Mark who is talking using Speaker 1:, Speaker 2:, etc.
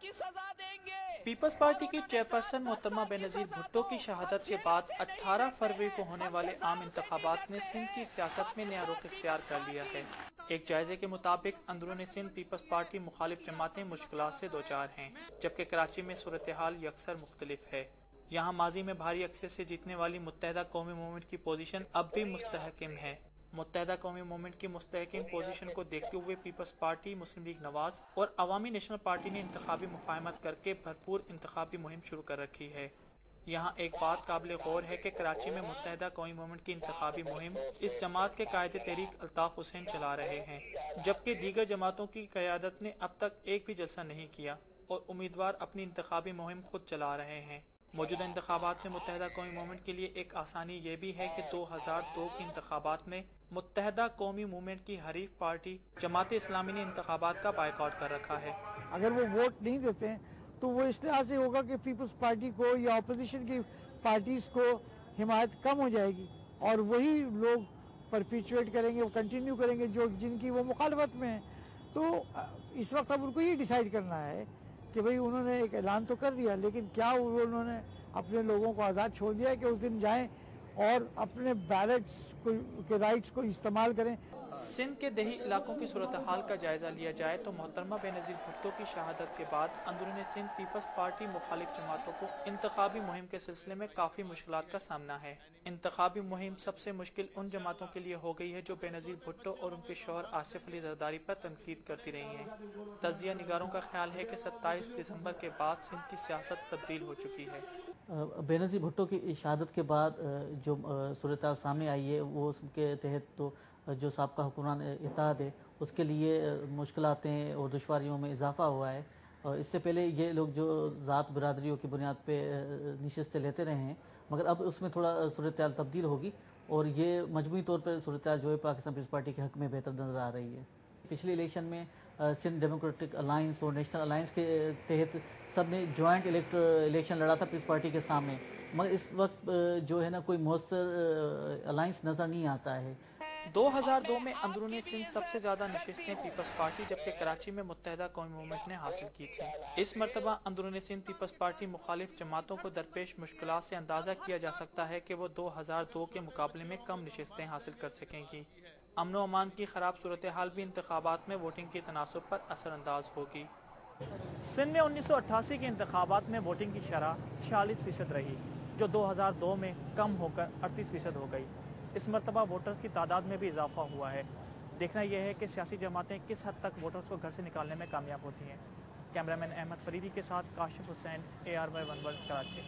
Speaker 1: की सजा देंगे।
Speaker 2: पीपल्स पार्टी की चेयरपर्सन मोहतरमा बेनजीर भुट्टो की शहादत के बाद 18 फरवरी को होने वाले आम इंतखाबात ने सिंध की सियासत में नया रुख इख्तियार कर लिया है। एक जायजे के मुताबिक अंदरूनी सिंध पीपल्स पार्टी मुखालिफ जमातें मुश्किलात से दो चार हैं, जबकि कराची में सूरत हाल यकसर मुख्तलिफ है। यहाँ माजी में भारी अक्सर से जीतने वाली मुत्तहदा कौमी मूवमेंट की पोजीशन अब भी मुस्तहकिम है। मुत्तहदा कौमी मूवमेंट की मुस्तहकिम पोजीशन को देखते हुए पीपल्स पार्टी, मुस्लिम लीग नवाज और अवामी नेशनल पार्टी ने इंतखाबी मुफाहमत करके भरपूर इंतखाबी मुहिम शुरू कर रखी है। यहाँ एक बात काबिल गौर है कि कराची में मुत्तहदा कौमी मूवमेंट की इंतखाबी मुहिम इस जमात के कायदे तहरीक अल्ताफ हुसैन चला रहे हैं, जबकि दीगर जमातों की क़यादत ने अब तक एक भी जलसा नहीं किया और उम्मीदवार अपनी इंतखाबी मुहिम खुद चला रहे हैं। मौजूदा इंतखाबात में मुत्तहदा कौमी मूवमेंट के लिए एक आसानी ये भी है कि 2002 के इंतखाबात में मुत्तहदा कौमी मूवमेंट की हरीफ पार्टी जमात इस्लामी ने इंतखाबात का बायकॉट कर रखा है।
Speaker 3: अगर वो वोट नहीं देते हैं तो वो इस लिहाज से होगा कि पीपल्स पार्टी को या अपोजिशन की पार्टीज को हिमायत कम हो जाएगी और वही लोग परपिचुएट करेंगे, वो कंटिन्यू करेंगे जो जिनकी वो मुखालफत में है। तो इस वक्त अब उनको ये डिसाइड करना है कि भाई उन्होंने एक ऐलान तो कर दिया, लेकिन क्या उन्होंने अपने लोगों को आज़ाद छोड़ दिया है कि उस दिन जाएं और अपने बैलेट्स के राइट्स को इस्तेमाल करें।
Speaker 2: सिंध के देही इलाकों की सूरत हाल का जायजा लिया जाए तो मोहतरमा बेनजीर भुट्टो की शहादत के बाद अंदरूनी सिंध पीपल्स पार्टी मुखालिफ जमातों को इंतखाबी मुहिम के सिलसिले में काफी मुश्किलात का सामना है। इंतखाबी मुहिम सबसे मुश्किल उन जमातों के लिए हो गई है जो बेनजीर भुट्टो और उनके शौहर आसिफ अली जरदारी पर तनकीद करती रही हैं। तजिया निगारों का ख्याल है कि 27 दिसंबर के बाद सिंध की सियासत तब्दील हो चुकी है।
Speaker 4: बेनजीर भुट्टो की शहादत के बाद जो सूरत सामने आई है वो उसके तहत तो जो साबका हुक्मरान इत्तेहाद है उसके लिए मुश्किलातें और दुश्वारियों में इजाफा हुआ है। और इससे पहले ये लोग जो ज़ात बरादरियों की बुनियाद पे नशिस्तें लेते रहे हैं, मगर अब उसमें थोड़ा सूरत हाल तब्दील होगी और ये मजमूई तौर पर सूरत हाल जो है पाकिस्तान पीपल्स पार्टी के हक़ में बेहतर नज़र आ रही है। पिछले इलेक्शन में सिंध डेमोक्रेटिक अलायंस और नेशनल अलायंस के तहत सब ने जॉइंट इलेक्शन लड़ा था पीपल्स पार्टी के सामने, मगर इस वक्त जो है ना कोई मौसर अलायंस नज़र नहीं आता है।
Speaker 2: 2002 में अंदरूनी सिंध सबसे ज्यादा नशिस्तें पीपल्स पार्टी जबकि कराची में मुत्तहदा कौमी मूवमेंट ने हासिल की थी। इस मरतबा अंदरूनी सिंध पीपल्स पार्टी मुखालिफ जमातों को दरपेश मुश्किलात से अंदाजा किया जा सकता है कि वो 2002 के मुकाबले में कम नशिस्तें हासिल कर सकेंगी। अमन व अमान की खराब सूरत हाल भी इंतखाबात में वोटिंग के तनासुब पर असरअंदाज होगी। सिंध में 1988 के इंतखाबात में वोटिंग की शरह 46% रही, जो 2002 में कम होकर 38% हो गई। इस मरतबा वोटर्स की तादाद में भी इजाफा हुआ है। देखना यह है कि सियासी जमातें किस हद तक वोटर्स को घर से निकालने में कामयाब होती हैं। कैमरामैन अहमद फरीदी के साथ काशिफ हुसैन, ARY1 वर्ल्ड, कराची।